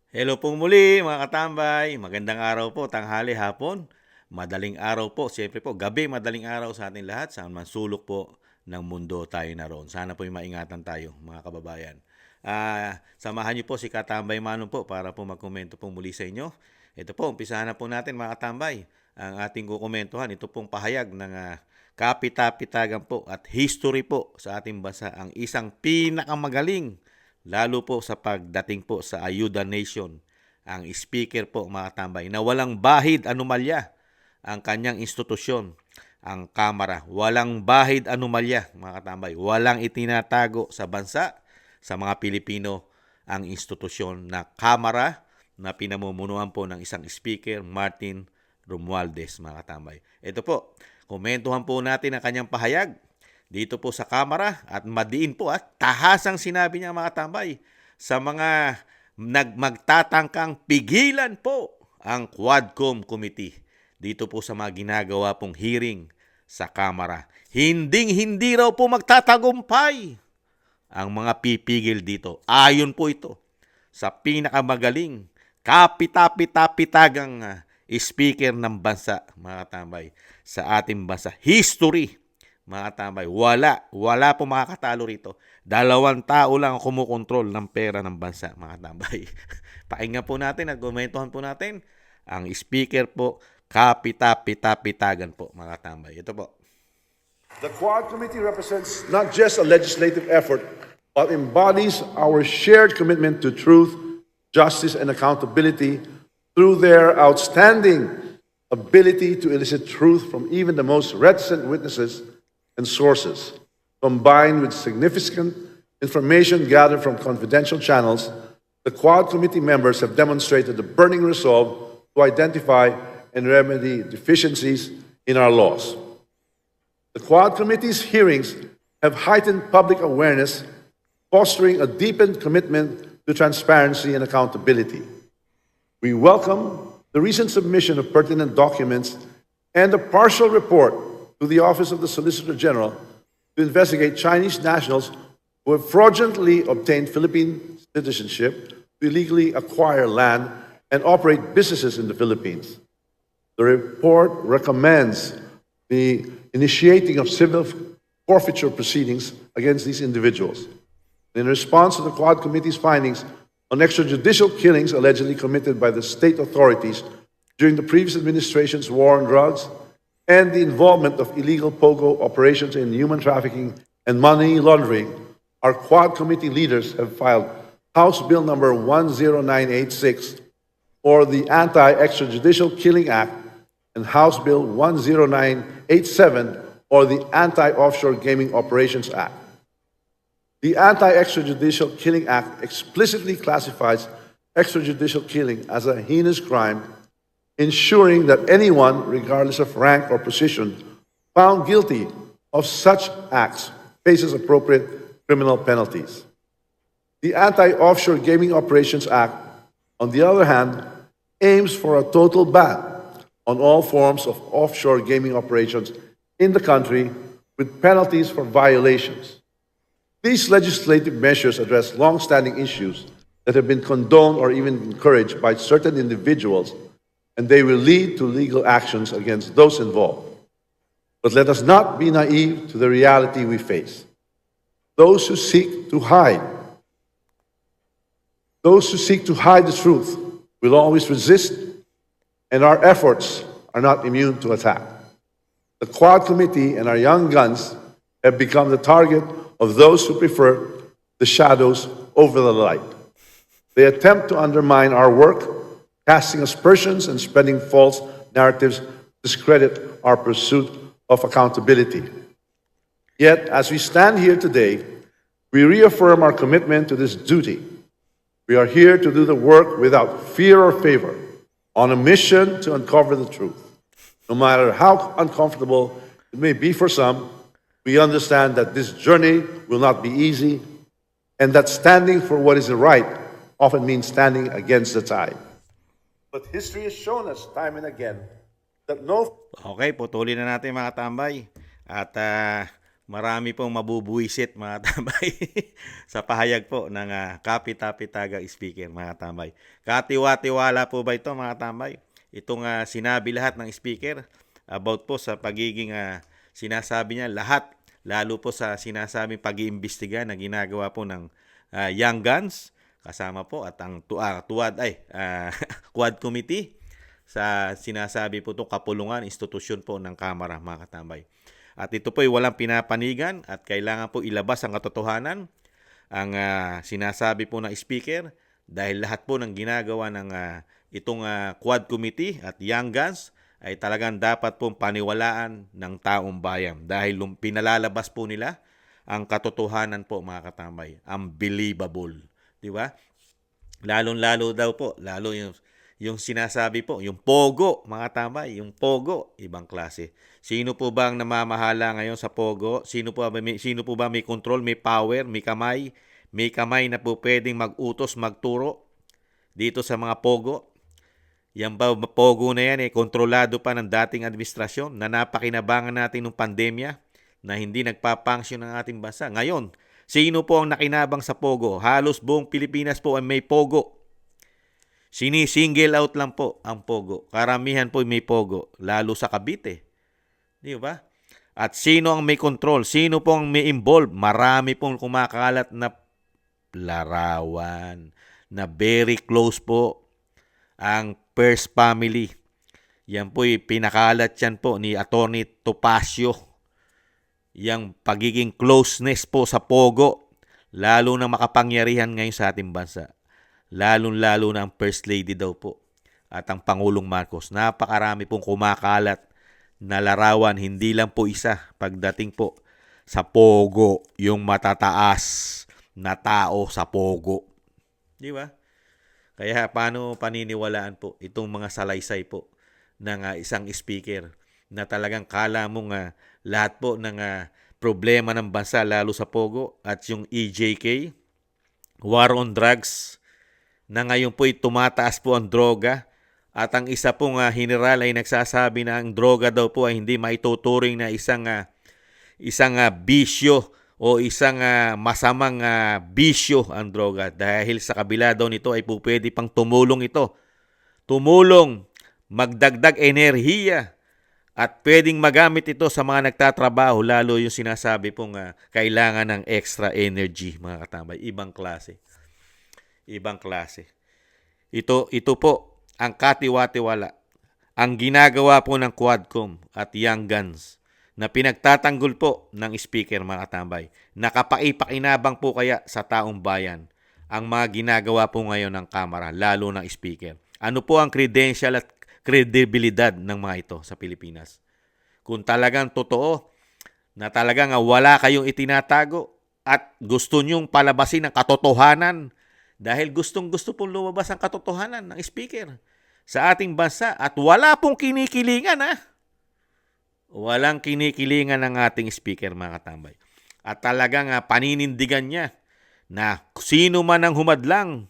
Hello po muli mga katambay. Magandang araw po, tanghali, hapon. Madaling araw po, siyempre po, gabi, madaling araw sa ating lahat. Sa man sulok po ng mundo tayo naroon. Sana po maingatan tayo mga kababayan. Samahan niyo po si Katambay Manong po para po magkomento po muli sa inyo. Ito po, umpisahan na po natin mga katambay. Ang ating kukomentuhan, ito pong pahayag ng kapita-pitagan po at history po sa ating bansa. Ang isang pinakamagaling lalo po sa pagdating po sa Ayuda Nation, ang speaker po mga tambay na walang bahid anomalya ang kanyang institusyon, ang Kamara. Walang bahid anomalya mga katambay. Walang itinatago sa bansa, sa mga Pilipino, ang institusyon na Kamara na pinamumunuan po ng isang speaker, Martin Romualdez mga katambay. Ito po, komentuhan po natin ang kanyang pahayag dito po sa Kamara at madiin po at tahasang sinabi niya mga tambay sa mga magtatangkang pigilan po ang Quadcom Committee dito po sa mga ginagawa pong hearing sa Kamara. Hindi raw po magtatagumpay ang mga pipigil dito. Ayon po ito sa pinakamagaling kapita-pita-pitagang speaker ng bansa, mga tambay, sa ating bansa. History, mga tambay. Wala po makakatalo rito. 2 tao lang ang kumukontrol ng pera ng bansa, mga tambay. Pakinggan po natin at komentuhan po natin ang speaker po, kapita-pita-pitagan po, mga tambay. Ito po. The Quad Committee represents not just a legislative effort, but embodies our shared commitment to truth, justice, and accountability through their outstanding ability to elicit truth from even the most reticent witnesses and sources, combined with significant information gathered from confidential channels. The Quad Committee members have demonstrated a burning resolve to identify and remedy deficiencies in our laws. The Quad Committee's hearings have heightened public awareness, fostering a deepened commitment to transparency and accountability. We welcome the recent submission of pertinent documents and a partial report to the Office of the Solicitor General to investigate Chinese nationals who have fraudulently obtained Philippine citizenship to illegally acquire land and operate businesses in the Philippines. The report recommends the initiating of civil forfeiture proceedings against these individuals. In response to the Quad Committee's findings on extrajudicial killings allegedly committed by the state authorities during the previous administration's war on drugs and the involvement of illegal POGO operations in human trafficking and money laundering, our Quad Committee leaders have filed House Bill number 10986, or the Anti-Extrajudicial Killing Act, and House Bill 10987, or the Anti-Offshore Gaming Operations Act. The Anti-Extrajudicial Killing Act explicitly classifies extrajudicial killing as a heinous crime, ensuring that anyone, regardless of rank or position, found guilty of such acts faces appropriate criminal penalties. The Anti-Offshore Gaming Operations Act, on the other hand, aims for a total ban on all forms of offshore gaming operations in the country with penalties for violations. These legislative measures address long-standing issues that have been condoned or even encouraged by certain individuals, and they will lead to legal actions against those involved. But let us not be naive to the reality we face. Those who seek to hide the truth will always resist, and our efforts are not immune to attack. The Quad Committee and our young guns have become the target of those who prefer the shadows over the light. They attempt to undermine our work, casting aspersions and spreading false narratives to discredit our pursuit of accountability. Yet, as we stand here today, we reaffirm our commitment to this duty. We are here to do the work without fear or favor, on a mission to uncover the truth. No matter how uncomfortable it may be for some, we understand that this journey will not be easy, and that standing for what is right often means standing against the tide. But history has shown us time and again that no... Okay, putulin na natin mga tambay. At marami pong mabubuwisit mga tambay sa pahayag po ng kapit-apitagang speaker mga tambay. Katiwa-tiwala po ba ito mga tambay? Itong sinabi lahat ng speaker about po sa pagiging sinasabi niya lahat, lalo po sa sinasabing pag-iimbestiga na ginagawa po ng Young Guns, kasama po at ang Quad Committee sa sinasabi po itong kapulungan, institusyon po ng Kamara mga katambay. At ito po ay walang pinapanigan at kailangan po ilabas ang katotohanan, ang sinasabi po ng speaker, dahil lahat po ng ginagawa ng itong Quad Committee at Young Guns ay talagang dapat pong paniwalaan ng taong bayan dahil pinalalabas po nila ang katotohanan po mga katambay, unbelievable, di ba? Lalong-lalo daw po, lalo yung sinasabi po, yung pogo, mga tambay, yung pogo, ibang klase. Sino po ba ang namamahala ngayon sa pogo? Sino po ba may control, may power, may kamay na po pwedeng mag-utos, magturo dito sa mga pogo? Yan ba pogo na yan kontrolado pa ng dating administrasyon na napakinabangan natin ng pandemya na hindi nagpapangsyon ng ating bansa. Ngayon, sino po ang nakinabang sa pogo? Halos buong Pilipinas po ay may pogo. Sini-single out lang po ang pogo. Karamihan po may pogo, lalo sa Cavite. Di ba? At sino ang may control? Sino po ang may involved? Marami pong kumakalat na larawan na very close po ang First Family. Yan po pinakalat yan po ni Attorney Topacio. Yang pagiging closeness po sa pogo, lalo na makapangyarihan ngayon sa ating bansa. Lalong-lalo na ang First Lady daw po at ang Pangulong Marcos. Napakarami pong kumakalat na larawan, hindi lang po isa pagdating po sa pogo, yung matataas na tao sa pogo. Di ba? Kaya paano paniniwalaan po itong mga salaysay po ng isang speaker na talagang kala mong lahat po ng problema ng bansa lalo sa pogo at yung EJK, war on drugs, na ngayon po'y tumataas po ang droga at ang isa pong general ay nagsasabi na ang droga daw po ay hindi maituturing na isang bisyo o isang masamang bisyo ang droga dahil sa kabila daw nito ay po pwede pang tumulong ito. Tumulong, magdagdag enerhiya at pwedeng magamit ito sa mga nagtatrabaho lalo yung sinasabi pong kailangan ng extra energy mga katambay. Ibang klase. Ibang klase. Ito po ang katiwa-tiwala. Ang ginagawa po ng Quadcom at Young Guns na pinagtatanggol po ng speaker mga katambay. Nakapaipakinabang po kaya sa taong bayan ang mga ginagawa po ngayon ng Kamara, lalo ng speaker. Ano po ang credential at kredibilidad ng mga ito sa Pilipinas? Kung talagang totoo na talagang wala kayong itinatago at gusto nyong palabasin ang katotohanan dahil gustong-gusto pong lumabas ang katotohanan ng speaker sa ating bansa at wala pong kinikilingan Walang kinikilingan ng ating speaker mga katambay. At talagang paninindigan niya na sino man ang humadlang,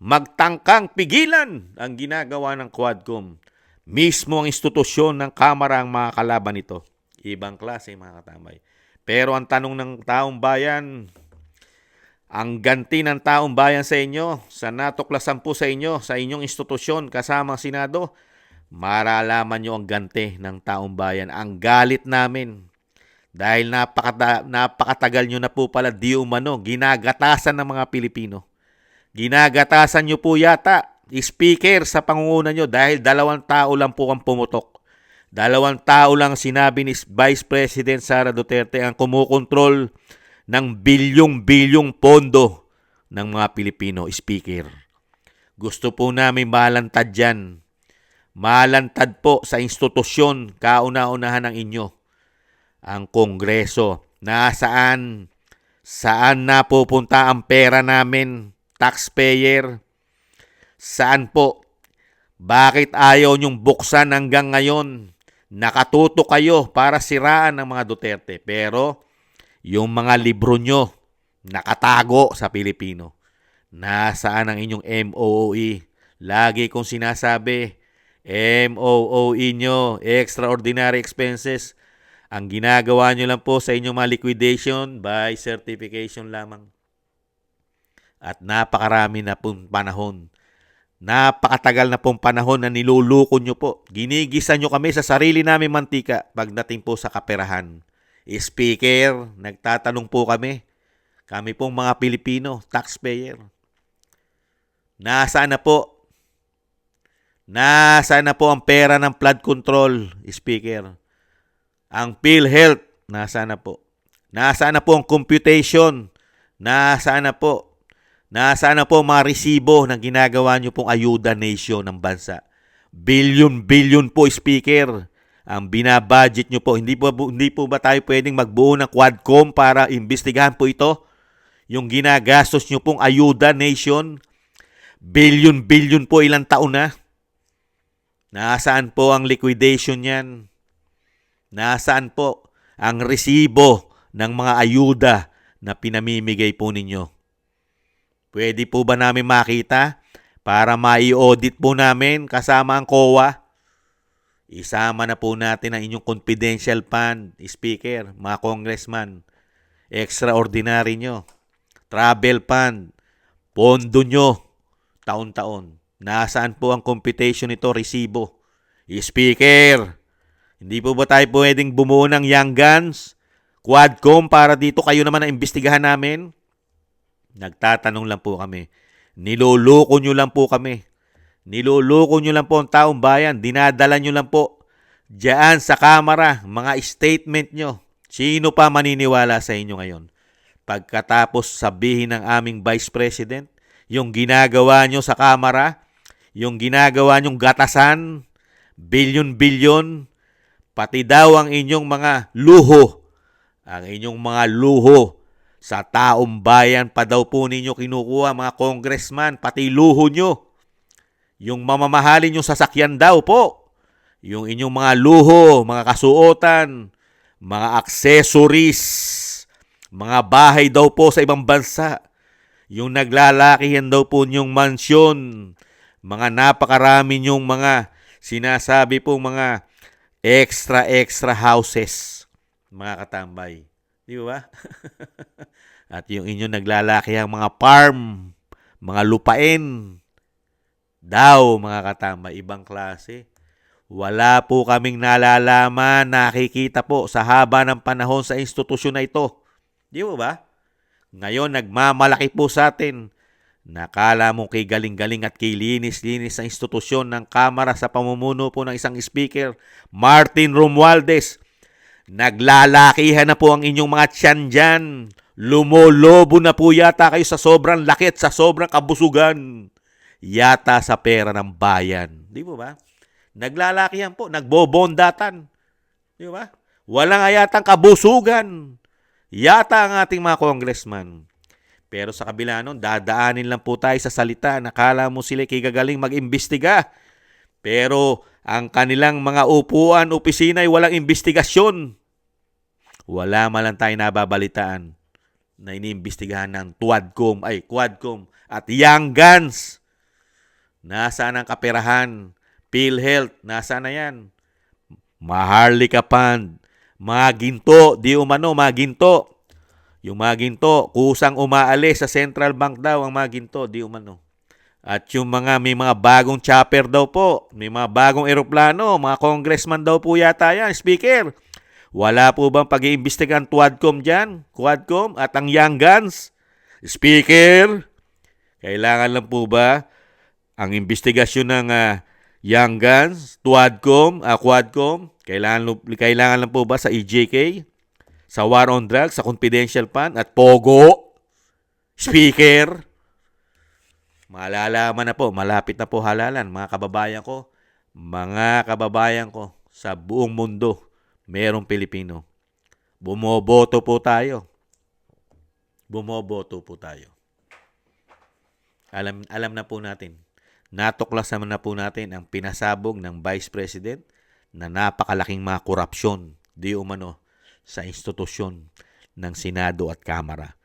magtangkang pigilan ang ginagawa ng Quadcom. Mismo ang institusyon ng Kamara ang mga kalaban nito. Ibang klase mga katambay. Pero ang tanong ng taong bayan, ang ganti ng taong bayan sa inyo, sa natuklasan po sa inyo, sa inyong institusyon kasama ang Senado, maralaman nyo ang ganti ng taong bayan. Ang galit namin dahil napakatagal nyo na po pala di umano ginagatasan ng mga Pilipino. Ginagatasan nyo po yata, speaker sa pangunguna nyo dahil 2 tao lang po ang pumutok. 2 tao lang sinabi ni Vice President Sara Duterte ang kumukontrol ng bilyong-bilyong pondo ng mga Pilipino, speaker. Gusto po namin malantad yan. Malantad po sa institusyon, kauna-unahan ng inyo. Ang Kongreso, nasaan? Saan napupunta ang pera namin, taxpayer? Saan po? Bakit ayaw nyong buksan hanggang ngayon? Nakatuto kayo para siraan ng mga Duterte. Pero yung mga libro nyo, nakatago sa Pilipino. Nasaan ang inyong MOOE? Lagi kong sinasabi, MOOE nyo, extraordinary expenses. Ang ginagawa nyo lang po sa inyong mga liquidation by certification lamang. At napakarami na pong panahon. Napakatagal na pong panahon na niluluko nyo po. Ginigisa nyo kami sa sarili namin mantika pagdating po sa kaperahan. Speaker, nagtatanong po kami. Kami pong mga Pilipino, taxpayer. Nasaan na po? Nasaan na po ang pera ng flood control, Speaker? Ang PhilHealth, nasaan na po? Nasaan na po ang computation? Nasaan na po? Nasaan na po ang mga resibo ng ginagawa nyo pong ayuda nation ng bansa? Billion po, Speaker. Ang binabudget nyo po. Hindi po ba tayo pwedeng magbuo ng Quadcom para imbestigahan po ito? Yung ginagastos nyo pong ayuda nation, billion po ilang taon na. Nasaan po ang liquidation yan? Nasaan po ang resibo ng mga ayuda na pinamimigay po ninyo? Pwede po ba namin makita para mai-audit po namin kasama ang COA? Isama na po natin ang inyong confidential fund, Speaker, mga congressman. Extraordinary nyo. Travel fund. Pondo nyo. Taon-taon. Nasaan po ang computation nito, resibo? Speaker, hindi po ba tayo pwedeng bumuo ng Young Guns, Quadcom para dito kayo naman na imbestigahan namin? Nagtatanong lang po kami. Niloloko nyo lang po kami. Niloloko nyo lang po ang taong bayan. Dinadala nyo lang po diyan sa kamera, mga statement nyo. Sino pa maniniwala sa inyo ngayon? Pagkatapos sabihin ng aming Vice President, yung ginagawa nyo sa kamera, yung ginagawa nyong gatasan, bilyon, pati daw ang inyong mga luho, sa taong bayan pa daw po ninyo kinukuha, mga congressman, pati luho nyo. Yung mamamahalin yung sasakyan daw po. Yung inyong mga luho, mga kasuotan, mga accessories, mga bahay daw po sa ibang bansa. Yung naglalakihan daw po nyong mansyon, mga napakarami nyong mga sinasabi pong mga extra houses, mga katambay. Di ba? At yung inyo naglalaki ang mga farm, mga lupain, daw mga katambay, ibang klase. Wala po kaming nalalaman, nakikita po sa haba ng panahon sa institusyon na ito. Di ba? Ngayon, nagmamalaki po sa atin. Nakala mo kay galing-galing at kay linis-linis ang institusyon ng Kamara sa pamumuno po ng isang speaker, Martin Romualdez. Naglalakihan na po ang inyong mga tiyan dyan. Lumolobo na po yata kayo sa sobrang lakit, sa sobrang kabusugan. Yata sa pera ng bayan. Di ba? Naglalakihan po, nagbobondatan. Di ba? Walang ayatang kabusugan. Yata ang ating mga congressman. Pero sa kabila nun, dadaanin lang po tayo sa salita. Nakala mo sila kigagaling mag-imbestiga. Pero ang kanilang mga upuan, opisina ay walang investigasyon. Wala man lang tayo nababalitaan na iniimbestigahan ng Quadcom at Young Guns. Nasaan ang kaperahan? PhilHealth, nasaan na yan? Maharlika Fund, mga ginto, mga ginto. Yung mga ginto, kusang umaalis sa Central Bank daw ang mga ginto, di umano. At yung may mga bagong chopper daw po, may mga bagong eroplano, mga congressman daw po yata yan, Speaker. Wala po bang pag-iimbestigahan Quadcom dyan? Quadcom at ang Young Guns? Speaker, kailangan lang po ba ang investigasyon ng Young Guns, Quadcom, kailangan lang po ba sa EJK? Sa War on Drugs, sa Confidential Fund, at Pogo? Speaker, malalaman na po, malapit na po halalan, mga kababayan ko, sa buong mundo, merong Pilipino. Bumoboto po tayo. Alam na po natin. Natuklasan na po natin ang pinasabog ng Vice President na napakalaking mga korupsyon, di umano, sa institusyon ng Senado at Kamara.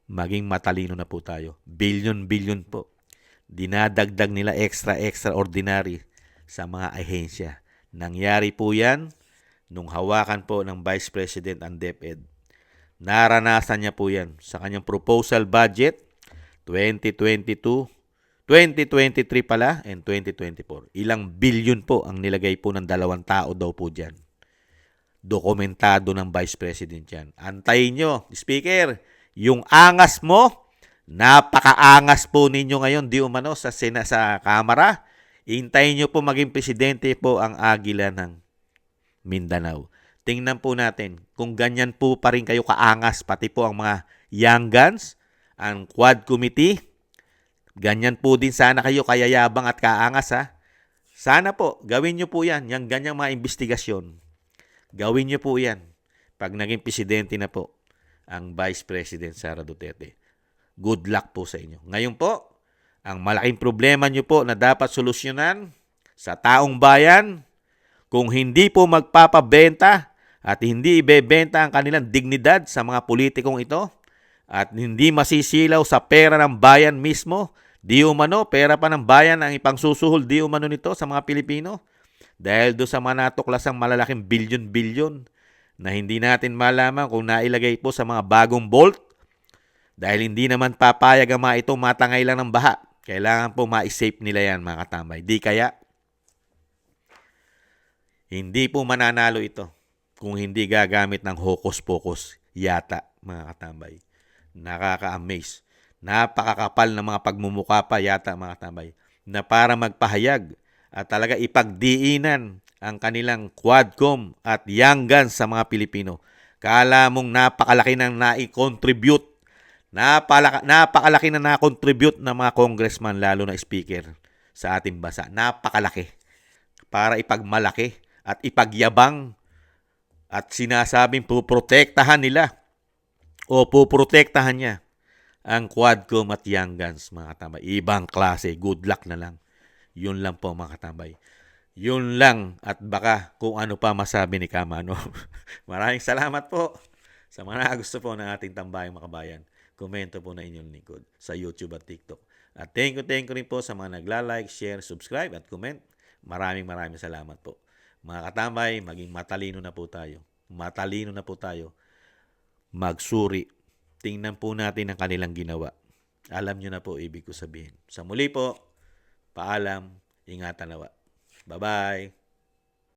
Maging matalino na po tayo. Billion po. Dinadagdag nila extraordinary sa mga ahensya. Nangyari po yan nung hawakan po ng Vice President ang DepEd. Naranasan niya po yan sa kanyang proposal budget 2022, 2023 pala, and 2024. Ilang billion po ang nilagay po ng 2 tao daw po dyan. Dokumentado ng Vice President yan. Antayin nyo, Speaker, yung angas mo, napakaangas po ninyo ngayon, di umano sa Kamara. Hintayin nyo po maging presidente po ang Agila ng Mindanao. Tingnan po natin kung ganyan po pa rin kayo kaangas, pati po ang mga young guns, ang Quad Committee, ganyan po din sana kayo kayayabang at kaangas ha. Sana po, gawin nyo po yan, yung ganyang mga investigasyon. Gawin nyo po yan pag naging presidente na po ang Vice President Sara Duterte. Good luck po sa inyo. Ngayon po, ang malaking problema nyo po na dapat solusyonan sa taong bayan, kung hindi po magpapabenta at hindi ibebenta ang kanilang dignidad sa mga politikong ito at hindi masisilaw sa pera ng bayan mismo, di umano, pera pa ng bayan ang ipangsusuhol di umano nito sa mga Pilipino dahil do sa mga natuklasang malalaking bilyon-bilyon na hindi natin malaman kung nailagay po sa mga bagong vault dahil hindi naman papayag ang mga ito matangay lang ng baha. Kailangan po ma-safe nila yan mga katambay. Di kaya hindi po mananalo ito kung hindi gagamit ng hocus-pocus yata, mga katambay. Nakaka-amaze. Napakakapal ng mga pagmumukha pa yata, mga katambay, na para magpahayag at talaga ipagdiinan ang kanilang Quadcom at young guns sa mga Pilipino. Kala mong napakalaki nang na-contribute, napakalaki na na-contribute ng mga congressman, lalo na speaker sa ating bansa. Napakalaki. Para ipagmalaki at ipagyabang at sinasabing puprotektahan nila o puprotektahan niya ang Quadcom at young guns, mga katambay. Ibang klase, good luck na lang. Yun lang po, mga katambay. Yun lang at baka kung ano pa masabi ni Kamano. Maraming salamat po sa mga gusto po ng ating tambayang makabayan. Komento po na inyong lingkod sa YouTube at TikTok. At thank you rin po sa mga nagla-like, share, subscribe at comment. Maraming salamat po. Mga katambay, maging matalino na po tayo. Matalino na po tayo. Magsuri. Tingnan po natin ang kanilang ginawa. Alam nyo na po ibig ko sabihin. Sa muli po, paalam, ingatan nawa. Bye-bye.